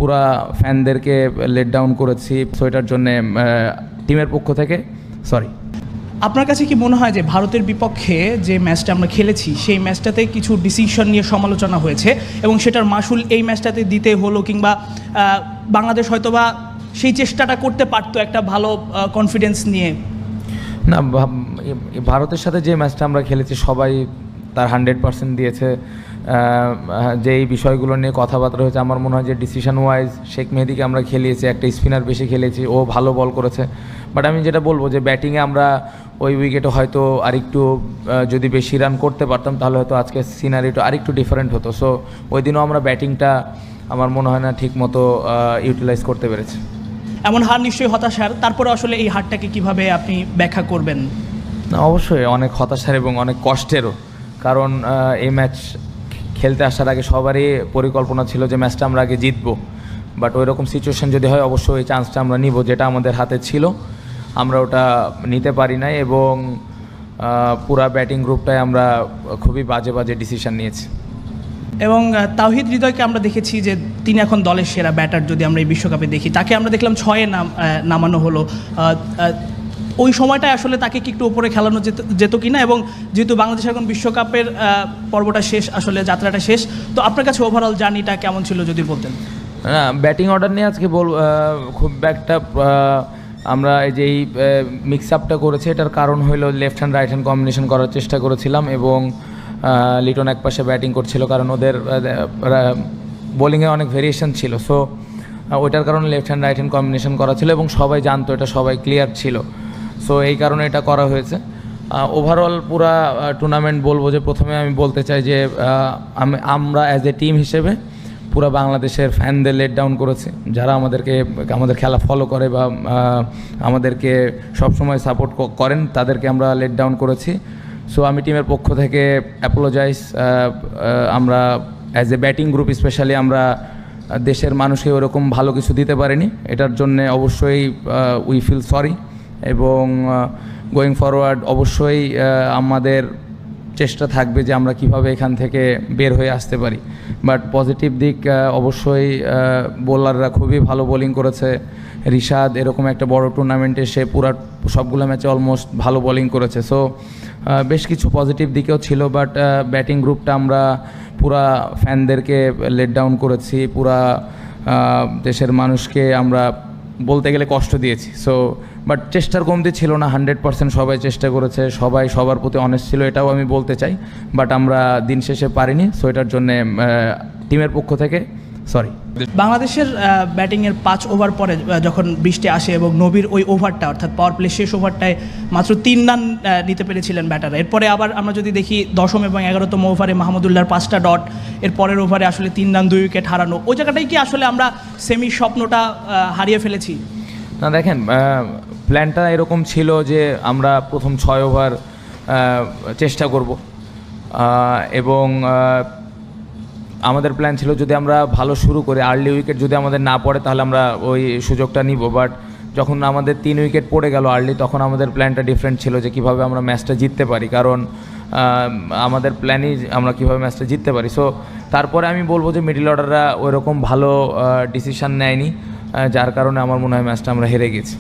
পুরা ফ্যানদেরকে late down করেছি। So এটার জন্যে টিমের পক্ষ থেকে সরি। আপনার কাছে কি মনে হয় যে ভারতের বিপক্ষে যে ম্যাচটা আমরা খেলেছি সেই ম্যাচটাতে কিছু ডিসিশন নিয়ে সমালোচনা হয়েছে এবং সেটার মাসুল এই ম্যাচটাতে দিতে হলো, কিংবা বাংলাদেশ হয়তোবা সেই চেষ্টাটা করতে পারতো একটা ভালো কনফিডেন্স নিয়ে? না, ভারতের সাথে যে ম্যাচটা আমরা খেলেছি সবাই তার 100% দিয়েছে। যে এই বিষয়গুলো নিয়ে কথাবার্তা হয়েছে, আমার মনে হয় যে ডিসিশন ওয়াইজ শেখ মেহেদিকে আমরা খেলিয়েছি, একটা স্পিনার বেশি খেলেছি, ও ভালো বল করেছে। বাট আমি যেটা বলবো যে ব্যাটিংয়ে আমরা ওই উইকেটে হয়তো আরেকটু যদি বেশি রান করতে পারতাম তাহলে হয়তো আজকে সিনারিটা আরেকটু ডিফারেন্ট হতো। সো ওই দিনও আমরা ব্যাটিংটা আমার মনে হয় না ঠিক মতো ইউটিলাইজ করতে পেরেছি। এমন হার নিশ্চয়ই হতাশার, তারপরে আসলে এই হারটাকে কিভাবে আপনি ব্যাখ্যা করবেন? না, অবশ্যই অনেক হতাশার এবং অনেক কষ্টেরও, কারণ এই ম্যাচ খেলতে আসার আগে সবারই পরিকল্পনা ছিল যে ম্যাচটা আমরা আগে জিতবো। বাট ওই রকম সিচুয়েশন যদি হয় অবশ্যই এই চান্সটা আমরা নিব, যেটা আমাদের হাতে ছিল আমরা ওটা নিতে পারি নাই এবং পুরা ব্যাটিং গ্রুপটায় আমরা খুবই বাজে বাজে ডিসিশন নিয়েছি। এবং তাওহিদ হৃদয়কে আমরা দেখেছি যে তিনি এখন দলের সেরা ব্যাটার, যদি আমরা এই বিশ্বকাপে দেখি তাকে আমরা দেখলাম 6-এ নামানো হলো। ওই সময়টায় আসলে তাকে কি একটু উপরে খেলানো যেত কি না? এবং যেহেতু বাংলাদেশ এখন বিশ্বকাপের পর্বটা শেষ, আসলে যাত্রাটা শেষ, তো আপনার কাছে ওভারঅল জার্নিটা কেমন ছিল যদি বলতেন? না, ব্যাটিং অর্ডার নিয়ে আজকে খুব একটা আমরা এই যে এই মিক্স আপটা করেছি, এটার কারণ হলো left hand right hand combination করার চেষ্টা করেছিলাম এবং লিটন এক পাশে ব্যাটিং করছিল, কারণ ওদের বোলিংয়ে অনেক ভেরিয়েশন ছিল। সো ওইটার কারণে left hand right hand combination করা ছিল এবং সবাই জানতো, এটা সবাই ক্লিয়ার ছিল। সো এই কারণে এটা করা হয়েছে। ওভারঅল পুরা টুর্নামেন্ট বলবো যে প্রথমে আমি বলতে চাই যে আমরা অ্যাজ এ টিম হিসেবে পুরো বাংলাদেশের ফ্যানদের লেট ডাউন করেছে, যারা আমাদের খেলা ফলো করে বা আমাদেরকে সবসময় সাপোর্ট করেন, তাদেরকে আমরা লেট ডাউন করেছি। সো আমি টিমের পক্ষ থেকে অ্যাপোলোজাইজ। আমরা as a batting group specially আমরা দেশের মানুষকে ওরকম ভালো কিছু দিতে পারিনি, এটার জন্যে অবশ্যই উই ফিল সরি এবং গোয়িং ফরওয়ার্ড অবশ্যই আমাদের চেষ্টা থাকবে যে আমরা কিভাবে এখান থেকে বের হয়ে আসতে পারি। বাট পজিটিভ দিক অবশ্যই বোলাররা খুবই ভালো বোলিং করেছে। রিশাদ এরকম একটা বড় টুর্নামেন্টে সে পুরা সবগুলো ম্যাচে অলমোস্ট ভালো বোলিং করেছে। সো বেশ কিছু পজিটিভ দিকেও ছিল। বাট ব্যাটিং গ্রুপটা আমরা পুরা ফ্যানদেরকে লেট ডাউন করেছি, পুরা দেশের মানুষকে আমরা বলতে গেলে কষ্ট দিয়েছি। সো বাট চেষ্টার কমতি ছিল না, 100% সবাই চেষ্টা করেছে, সবাই সবার প্রতি অনেস্ট ছিল, এটাও আমি বলতে চাই। বাট আমরা দিন শেষে পারিনি। সো এটার জন্যে টিমের পক্ষ থেকে সরি। বাংলাদেশের ব্যাটিংয়ের 5 ওভার পরে যখন বৃষ্টি আসে এবং নবীর ওই ওভারটা অর্থাৎ পাওয়ার প্লে শেষ ওভারটায় মাত্র 3 রান নিতে পেরেছিলেন ব্যাটাররা। এরপরে আবার আমরা যদি দেখি 10ম এবং 11তম ওভারে মাহমুদুল্লাহর 5টা ডট, এর পরের ওভারে আসলে 3 রান 2 উইকেট হারানো, ওই জায়গাটাই কি আসলে আমরা সেমি স্বপ্নটা হারিয়ে ফেলেছি? না, দেখেন, প্ল্যানটা এরকম ছিল যে আমরা প্রথম 6 ওভার চেষ্টা করব এবং আমাদের প্ল্যান ছিল যদি আমরা ভালো শুরু করি, আর্লি উইকেট যদি আমাদের না পড়ে তাহলে আমরা ওই সুযোগটা নিব। বাট যখন আমাদের 3 উইকেট পড়ে গেল আর্লি, তখন আমাদের প্ল্যানটা ডিফারেন্ট ছিল যে কীভাবে আমরা ম্যাচটা জিততে পারি, কারণ আমাদের প্ল্যানই আমরা কীভাবে ম্যাচটা জিততে পারি। সো তারপরে আমি বলবো যে মিডল অর্ডাররা ওইরকম ভালো ডিসিশান নেয়নি, যার কারণে আমার মনে হয় ম্যাচটা আমরা হেরে গেছি।